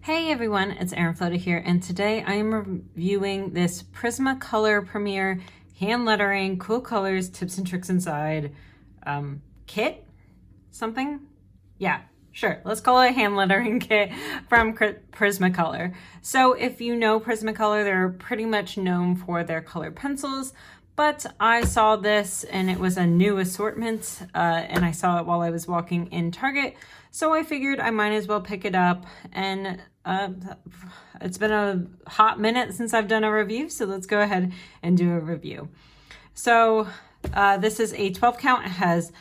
Hey everyone, it's Erin Flota here, and today I am reviewing this Prismacolor Premier hand lettering, cool colors, tips and tricks inside kit? Something? Yeah, sure. Let's call it a hand lettering kit from Prismacolor. So if you know Prismacolor, they're pretty much known for their color pencils, but I saw this and it was a new assortment and I saw it while I was walking in Target. So I figured I might as well pick it up, and it's been a hot minute since I've done a review, so let's go ahead and do a review. So this is a 12 count. It has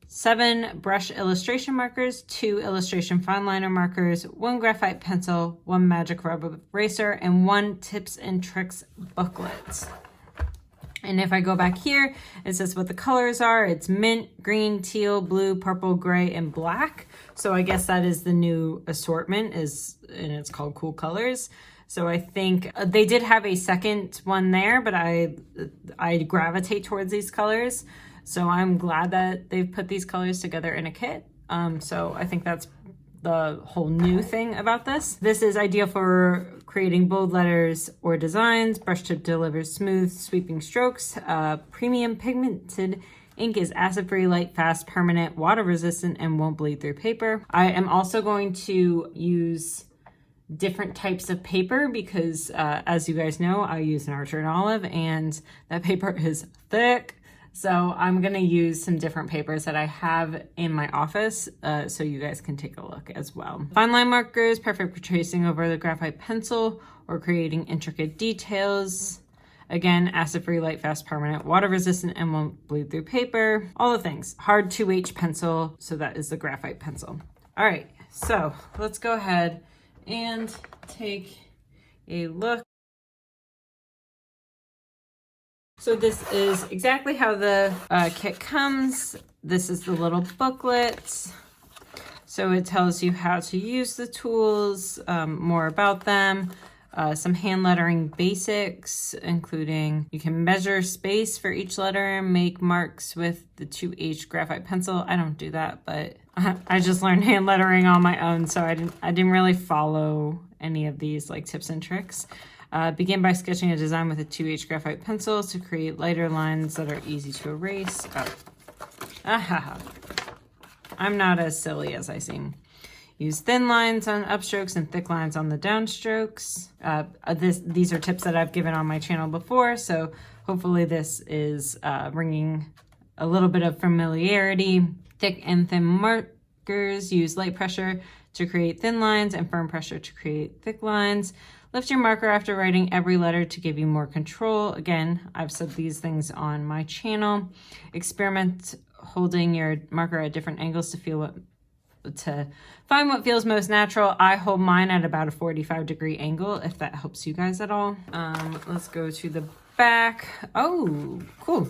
7 brush illustration markers, 2 illustration fine liner markers, 1 graphite pencil, 1 magic rubber eraser, and 1 tips and tricks booklet. And if I go back here, it says what the colors are. It's mint, green, teal, blue, purple, gray, and black. So I guess that is the new assortment, and it's called Cool Colors. So I think they did have a second one there, but I gravitate towards these colors. So I'm glad that they've put these colors together in a kit. So I think that's the whole new thing about this. This is ideal for creating bold letters or designs. Brush tip delivers smooth, sweeping strokes. Premium pigmented ink is acid-free, light, fast, permanent, water-resistant, and won't bleed through paper. I am also going to use different types of paper because, as you guys know, I use an Archer and Olive, and that paper is thick. So I'm gonna use some different papers that I have in my office so you guys can take a look as well. Fine line markers, perfect for tracing over the graphite pencil or creating intricate details. Again, acid-free, light, fast, permanent, water-resistant, and won't bleed through paper. All the things. Hard 2H pencil, so that is the graphite pencil. All right, so let's go ahead and take a look. So this is exactly how the kit comes. This is the little booklet. So it tells you how to use the tools, more about them, some hand lettering basics, including you can measure space for each letter and make marks with the 2H graphite pencil. I don't do that, but I just learned hand lettering on my own, so I didn't really follow any of these like tips and tricks. Begin by sketching a design with a 2H graphite pencil to create lighter lines that are easy to erase. I'm not as silly as I seem. Use thin lines on upstrokes and thick lines on the downstrokes. These are tips that I've given on my channel before, so hopefully this is bringing a little bit of familiarity. Thick and thin markers. Use light pressure to create thin lines and firm pressure to create thick lines. Lift your marker after writing every letter to give you more control. Again, I've said these things on my channel. Experiment holding your marker at different angles to find what feels most natural. I hold mine at about a 45-degree angle, if that helps you guys at all. Let's go to the back. Oh, cool.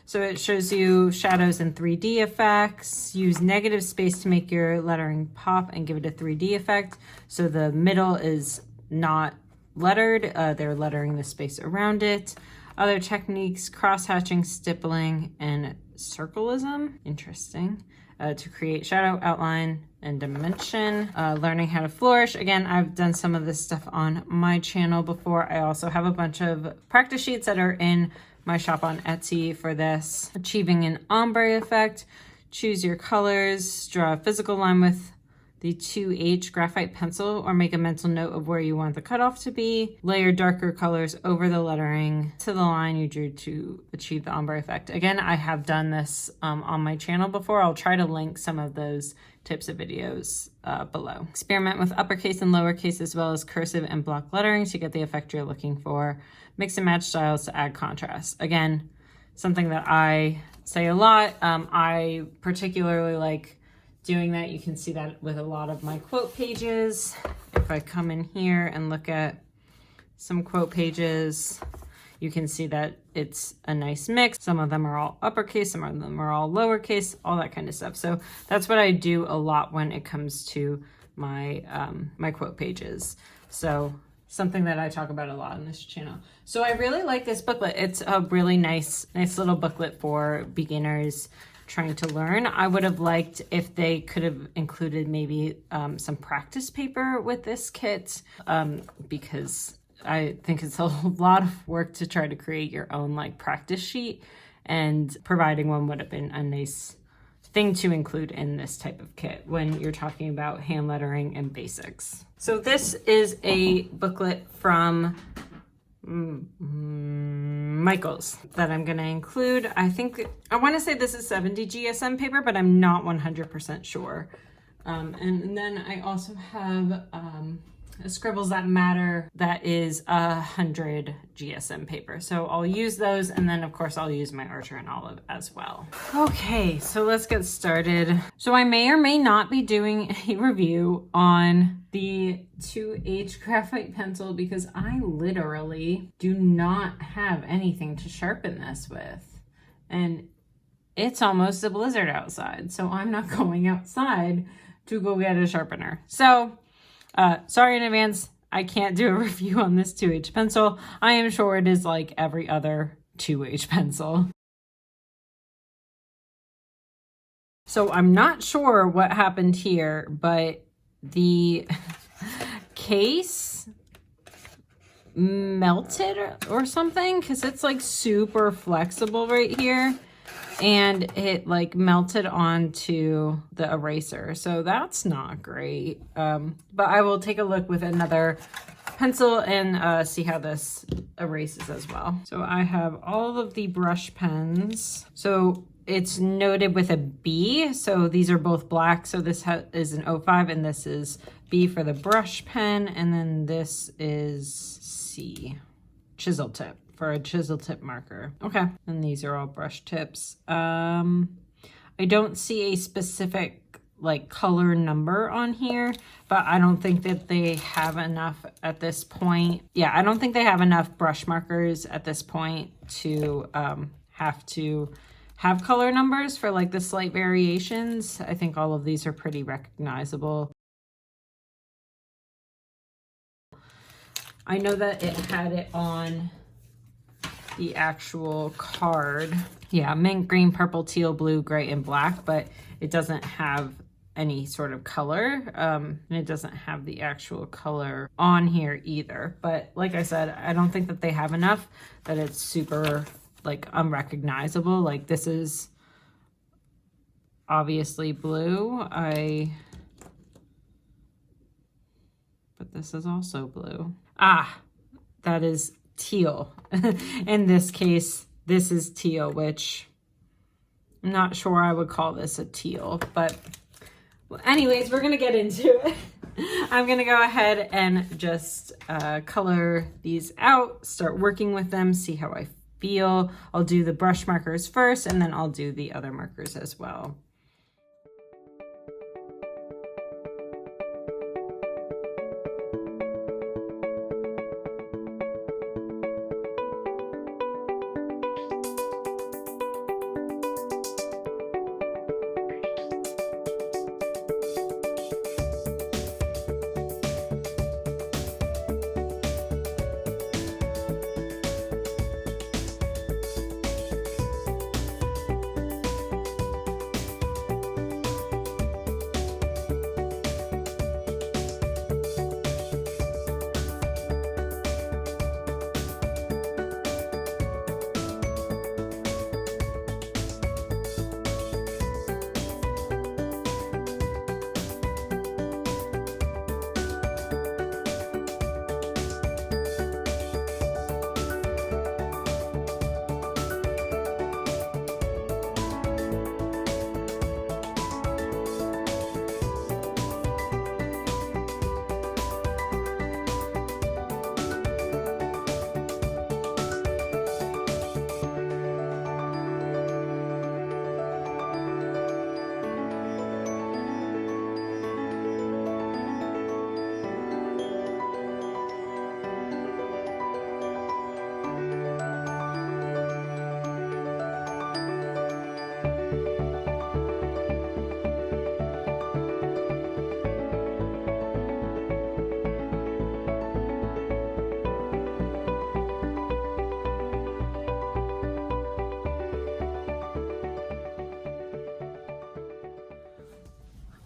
So it shows you shadows and 3D effects. Use negative space to make your lettering pop and give it a 3D effect. So the middle is not lettered, they're lettering the space around it. Other techniques, cross-hatching, stippling, and circleism. Interesting. To create shadow, outline, and dimension. Learning how to flourish. Again, I've done some of this stuff on my channel before. I also have a bunch of practice sheets that are in my shop on Etsy for this. Achieving an ombre effect. Choose your colors. Draw a physical line with the 2H graphite pencil or make a mental note of where you want the cutoff to be. Layer darker colors over the lettering to the line you drew to achieve the ombre effect. Again, I have done this on my channel before. I'll try to link some of those tips and videos below. Experiment with uppercase and lowercase as well as cursive and block lettering to get the effect you're looking for. Mix and match styles to add contrast. Again, something that I say a lot. I particularly like doing that. You can see that with a lot of my quote pages. If I come in here and look at some quote pages, you can see that it's a nice mix. Some of them are all uppercase, some of them are all lowercase, all that kind of stuff. So that's what I do a lot when it comes to my my quote pages. So something that I talk about a lot on this channel. So I really like this booklet. It's a really nice little booklet for beginners trying to learn. I would have liked if they could have included maybe some practice paper with this kit, because I think it's a lot of work to try to create your own like practice sheet, and providing one would have been a nice thing to include in this type of kit when you're talking about hand lettering and basics. So this is a booklet from Michaels that I'm going to include. I want to say this is 70 GSM paper, but I'm not 100% sure. And then I also have Scribbles That Matter that is 100 GSM paper. So I'll use those, and then of course I'll use my Archer and Olive as well. Okay, so let's get started. So I may or may not be doing a review on the 2H graphite pencil because I literally do not have anything to sharpen this with. And it's almost a blizzard outside, so I'm not going outside to go get a sharpener. So sorry in advance, I can't do a review on this 2H pencil. I am sure it is like every other 2H pencil. So I'm not sure what happened here, but the case melted or something, because it's like super flexible right here. And it like melted onto the eraser. So that's not great. But I will take a look with another pencil and see how this erases as well. So I have all of the brush pens. So it's noted with a B. So these are both black. So this is an 05 and this is B for the brush pen. And then this is C, chisel tip. For a chisel tip marker. Okay, and these are all brush tips. I don't see a specific like color number on here, but I don't think that they have enough at this point. Yeah, I don't think they have enough brush markers at this point to have color numbers for like the slight variations. I think all of these are pretty recognizable. I know that it had it on the actual card. Yeah, mint, green, purple, teal, blue, gray, and black, but it doesn't have any sort of color. And it doesn't have the actual color on here either. But like I said, I don't think that they have enough that it's super like unrecognizable. Like this is obviously blue. But this is also blue. Ah, that is teal. In this case, this is teal, which I'm not sure I would call this a teal, but well, anyways, we're gonna get into it. I'm gonna go ahead and just color these out, start working with them, see how I feel. I'll do the brush markers first, and then I'll do the other markers as well.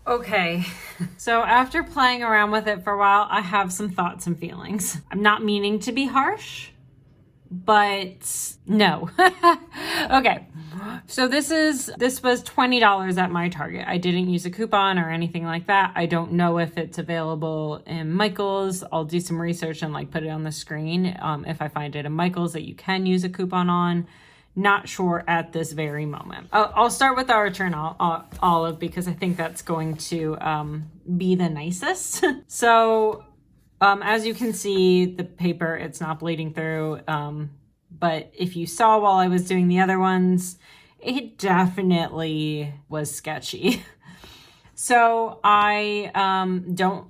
Okay, so after playing around with it for a while, I have some thoughts and feelings. I'm not meaning to be harsh, but no. Okay, so this was $20 at my Target. I didn't use a coupon or anything like that. I don't know if it's available in Michael's. I'll do some research and like put it on the screen if I find it in Michael's that you can use a coupon on. Not sure at this very moment. I'll start with our Return Olive because I think that's going to be the nicest. So as you can see, the paper, it's not bleeding through. But if you saw while I was doing the other ones, it definitely was sketchy. So I don't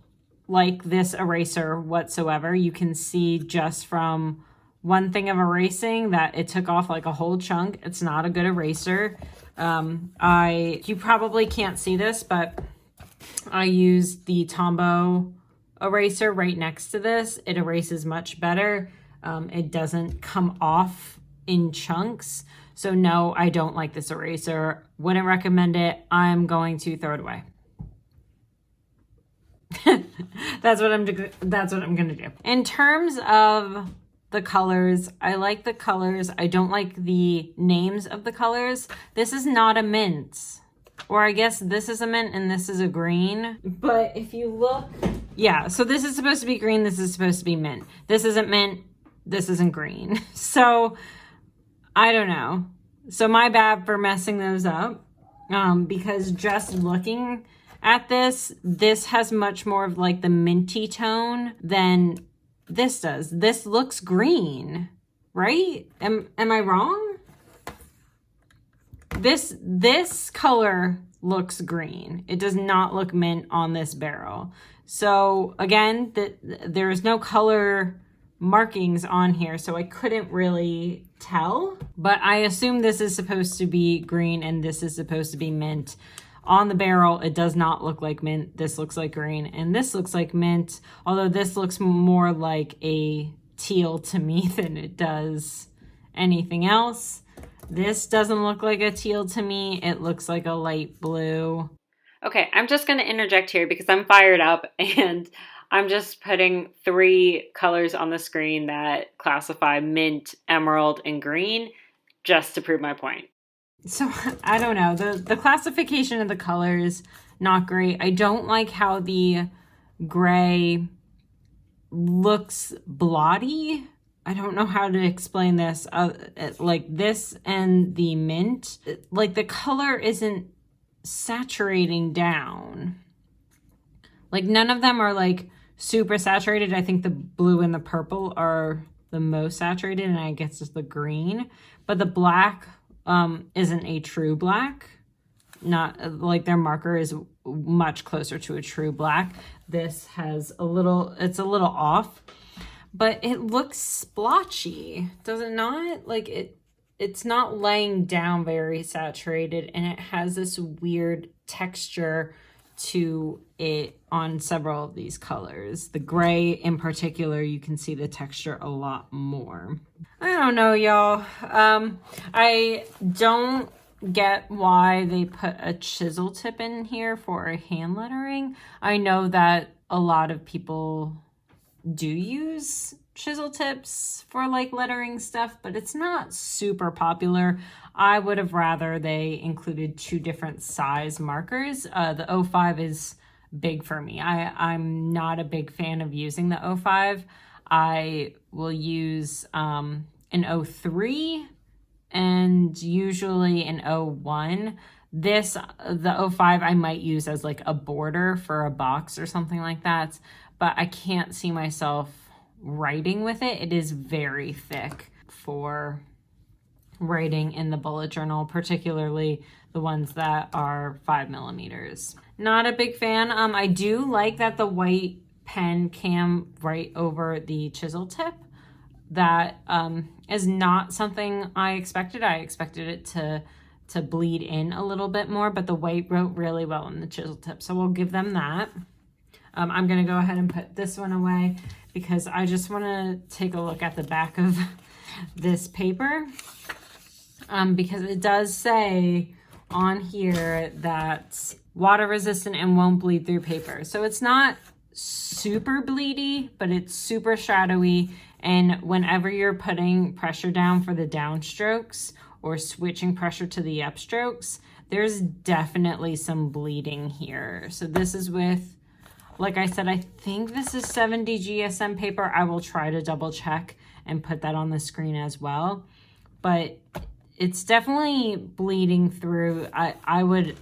like this eraser whatsoever. You can see just from one thing of erasing that it took off like a whole chunk. It's not a good eraser. You probably can't see this, but I used the Tombow eraser right next to this. It erases much better. It doesn't come off in chunks. So no, I don't like this eraser. Wouldn't recommend it. I'm going to throw it away. That's what I'm gonna do. In terms of the colors, I like the colors. I don't like the names of the colors. This is not a mint. Or I guess this is a mint and this is a green. But if you look, yeah, so this is supposed to be green, this is supposed to be mint. This isn't mint, this isn't green. So I don't know. So my bad for messing those up. Because just looking at this has much more of like the minty tone than this does. This looks green, right? Am I wrong? This color looks green. It does not look mint on this barrel. So again, there is no color markings on here, so I couldn't really tell. But I assume this is supposed to be green and this is supposed to be mint. On the barrel, it does not look like mint. This looks like green, and this looks like mint, although this looks more like a teal to me than it does anything else. This doesn't look like a teal to me. It looks like a light blue. Okay, I'm just going to interject here because I'm fired up, and I'm just putting 3 colors on the screen that classify mint, emerald, and green just to prove my point. So I don't know, the classification of the colors, not great. I don't like how the gray looks blotty. I don't know how to explain this. Like this and the mint, like the color isn't saturating down. Like none of them are like super saturated. I think the blue and the purple are the most saturated, and I guess it's the green. But the black isn't a true black. Not like their marker is much closer to a true black. This has it's a little off, but it looks splotchy, does it not? Like it's not laying down very saturated, and it has this weird texture to it on several of these colors. The gray in particular, you can see the texture a lot more. I don't know, y'all. I don't get why they put a chisel tip in here for a hand lettering. I know that a lot of people do use chisel tips for like lettering stuff, but it's not super popular. I would have rather they included 2 different size markers. The 05 is big for me. I'm not a big fan of using the 05. I will use an 03 and usually an 01. The 05 I might use as like a border for a box or something like that, but I can't see myself writing with it. It is very thick for writing in the bullet journal, particularly the ones that are 5mm. Not a big fan. I do like that the white pen came right over the chisel tip. That is not something I expected. I expected it to bleed in a little bit more, but the white wrote really well in the chisel tip, so we'll give them that. I'm gonna go ahead and put this one away because I just want to take a look at the back of this paper, because it does say on here that water resistant and won't bleed through paper. So it's not super bleedy, but it's super shadowy. And whenever you're putting pressure down for the downstrokes or switching pressure to the upstrokes, there's definitely some bleeding here. So this is with, like I said, I think this is 70 GSM paper. I will try to double check and put that on the screen as well. But it's definitely bleeding through. I would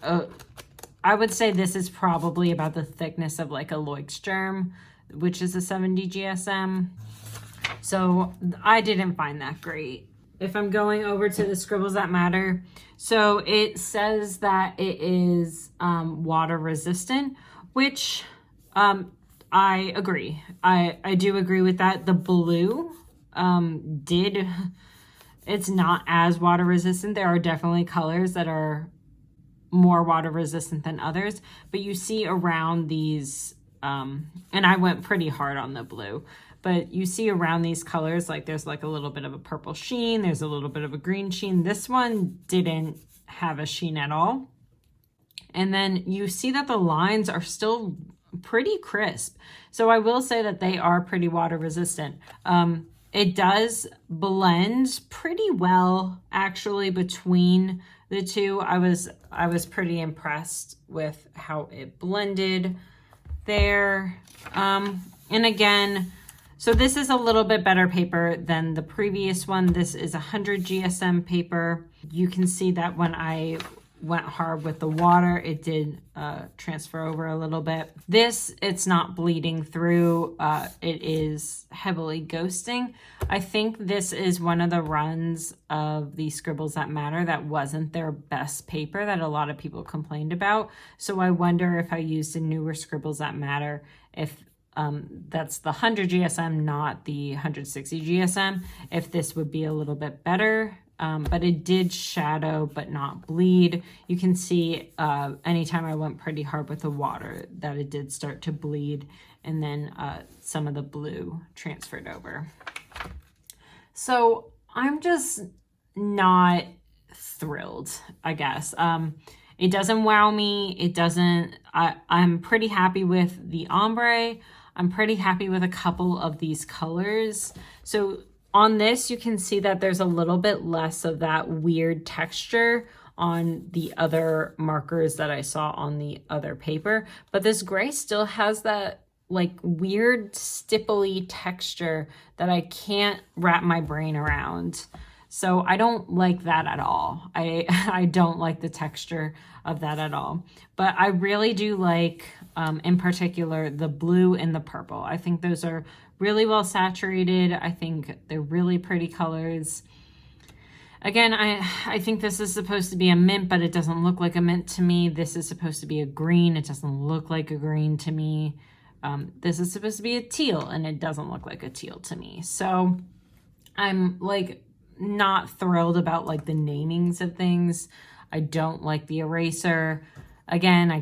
say this is probably about the thickness of like a Leuchtturm, which is a 70 GSM. So I didn't find that great. If I'm going over to the Scribbles That Matter, so it says that it is water resistant, which I agree. I do agree with that. The blue it's not as water resistant. There are definitely colors that are more water resistant than others, but you see around these, and I went pretty hard on the blue, but you see around these colors, like there's like a little bit of a purple sheen, there's a little bit of a green sheen. This one didn't have a sheen at all. And then you see that the lines are still pretty crisp. So I will say that they are pretty water resistant. It does blend pretty well actually between the two. I was pretty impressed with how it blended there. And again, so this is a little bit better paper than the previous one. This is 100 GSM paper. You can see that when I went hard with the water, it did transfer over a little bit. This, it's not bleeding through. It is heavily ghosting. I think this is one of the runs of the Scribbles That Matter that wasn't their best paper that a lot of people complained about. So I wonder if I used a newer Scribbles That Matter, if that's the 100 GSM, not the 160 GSM, if this would be a little bit better. But it did shadow but not bleed. You can see anytime I went pretty hard with the water that it did start to bleed, and then some of the blue transferred over. So I'm just not thrilled, I guess. It doesn't wow me. It doesn't, I'm pretty happy with the ombre. I'm pretty happy with a couple of these colors. So on this, you can see that there's a little bit less of that weird texture on the other markers that I saw on the other paper, but this gray still has that like weird stipply texture that I can't wrap my brain around. So I don't like that at all. I don't like the texture of that at all. But I really do like, in particular, the blue and the purple. I think those are really well saturated. I think they're really pretty colors. Again, I think this is supposed to be a mint, but it doesn't look like a mint to me. This is supposed to be a green. It doesn't look like a green to me. This is supposed to be a teal, and it doesn't look like a teal to me. So I'm like not thrilled about like the namings of things. I don't like the eraser. Again,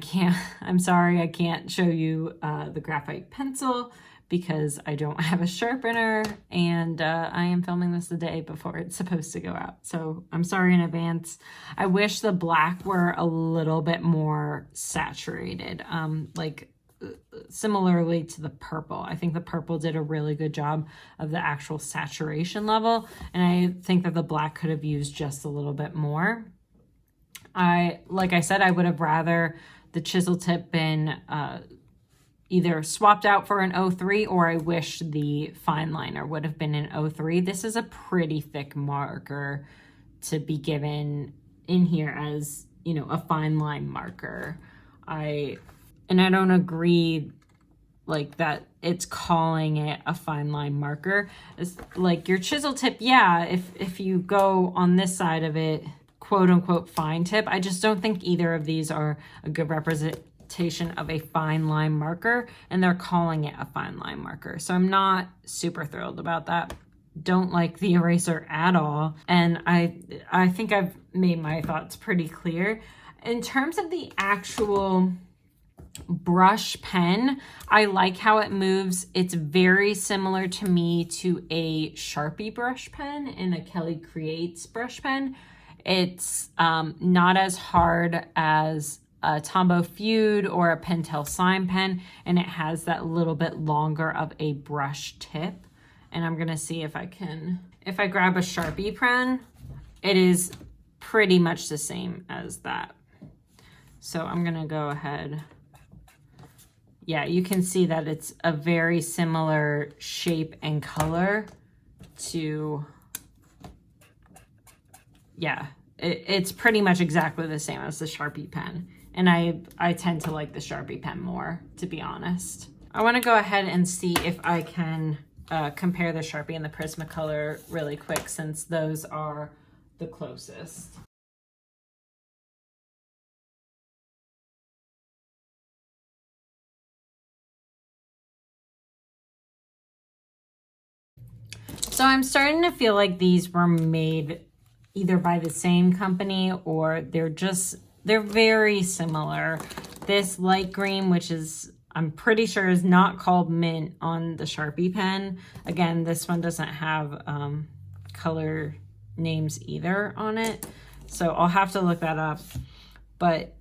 I'm sorry, I can't show you the graphite pencil because I don't have a sharpener, and I am filming this the day before it's supposed to go out. So I'm sorry in advance. I wish the black were a little bit more saturated, like similarly to the purple. I think the purple did a really good job of the actual saturation level, and I think that the black could have used just a little bit more. Like I said, I would have rather the chisel tip been either swapped out for an 03, or I wish the fine liner would have been an 03. This is a pretty thick marker to be given in here as, you know, a fine line marker. And I don't agree like that it's calling it a fine line marker. It's like your chisel tip, yeah, if you go on this side of it, quote unquote fine tip, I just don't think either of these are a good representation of a fine line marker, and they're calling it a fine line marker. So I'm not super thrilled about that. Don't like the eraser at all. And I think I've made my thoughts pretty clear. In terms of the actual brush pen, I like how it moves. It's very similar to me to a Sharpie brush pen and a Kelly Creates brush pen. It's not as hard as a Tombow Feud or a Pentel Slime pen, and it has that little bit longer of a brush tip. And I'm gonna see if I grab a Sharpie pen, it is pretty much the same as that. So I'm gonna go ahead. Yeah, you can see that it's a very similar shape and color to, yeah, it's pretty much exactly the same as the Sharpie pen. And I tend to like the Sharpie pen more, to be honest. I wanna go ahead and see if I can compare the Sharpie and the Prismacolor really quick, since those are the closest. So I'm starting to feel like these were made either by the same company or they're very similar. This light green, which is, I'm pretty sure is not called mint on the Sharpie pen. Again, this one doesn't have color names either on it. So I'll have to look that up. But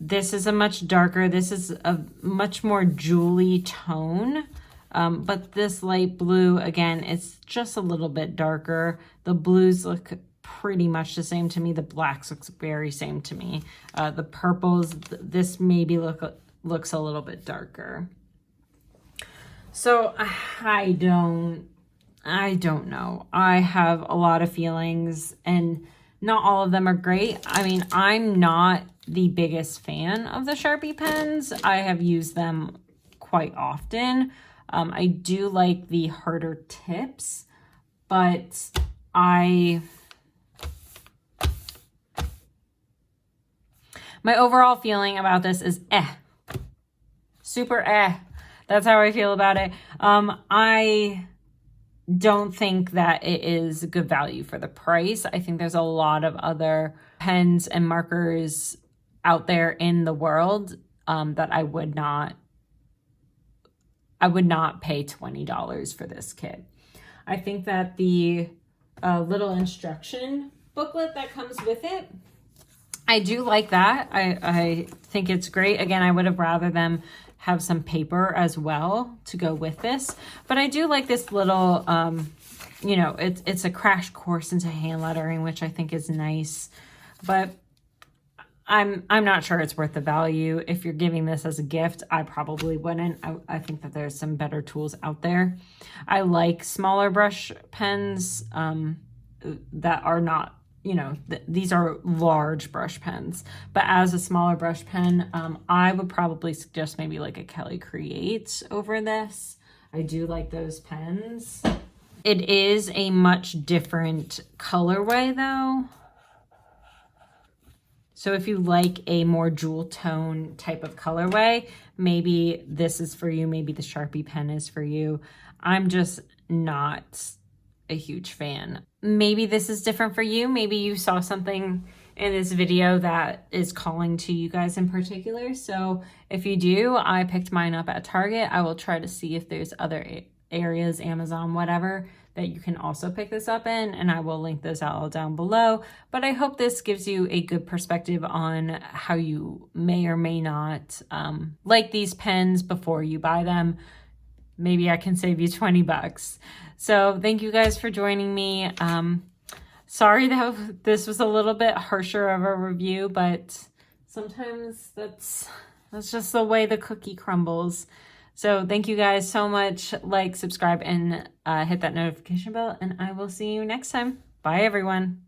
this is a much darker, this is a much more jewelry tone. But this light blue, again, it's just a little bit darker. The blues look pretty much the same to me. The blacks looks very same to me. The purples, this maybe looks a little bit darker. So I don't know. I have a lot of feelings and not all of them are great. I mean, I'm not the biggest fan of the Sharpie pens. I have used them quite often. I do like the harder tips, but my overall feeling about this is super That's how I feel about it. I don't think that it is good value for the price. I think there's a lot of other pens and markers out there in the world that I would not pay $20 for this kit. I think that the little instruction booklet that comes with it, I do like that. I think it's great. Again, I would have rather them have some paper as well to go with this. But I do like this little, you know, it's a crash course into hand lettering, which I think is nice. But I'm not sure it's worth the value. If you're giving this as a gift, I probably wouldn't. I think that there's some better tools out there. I like smaller brush pens that are not, you know, these are large brush pens. But as a smaller brush pen, I would probably suggest maybe like a Kelly Create over this. I do like those pens. It is a much different colorway though. So if you like a more jewel tone type of colorway, maybe this is for you. Maybe the Sharpie pen is for you. I'm just not a huge fan. Maybe this is different for you. Maybe you saw something in this video that is calling to you guys in particular. So if you do, I picked mine up at Target. I will try to see if there's other areas, Amazon, whatever, that you can also pick this up in, and I will link those out all down below. But I hope this gives you a good perspective on how you may or may not like these pens before you buy them. Maybe I can save you 20 bucks. So thank you guys for joining me. Sorry that this was a little bit harsher of a review, but sometimes that's just the way the cookie crumbles. So thank you guys so much. Like, subscribe, and hit that notification bell, and I will see you next time. Bye, everyone.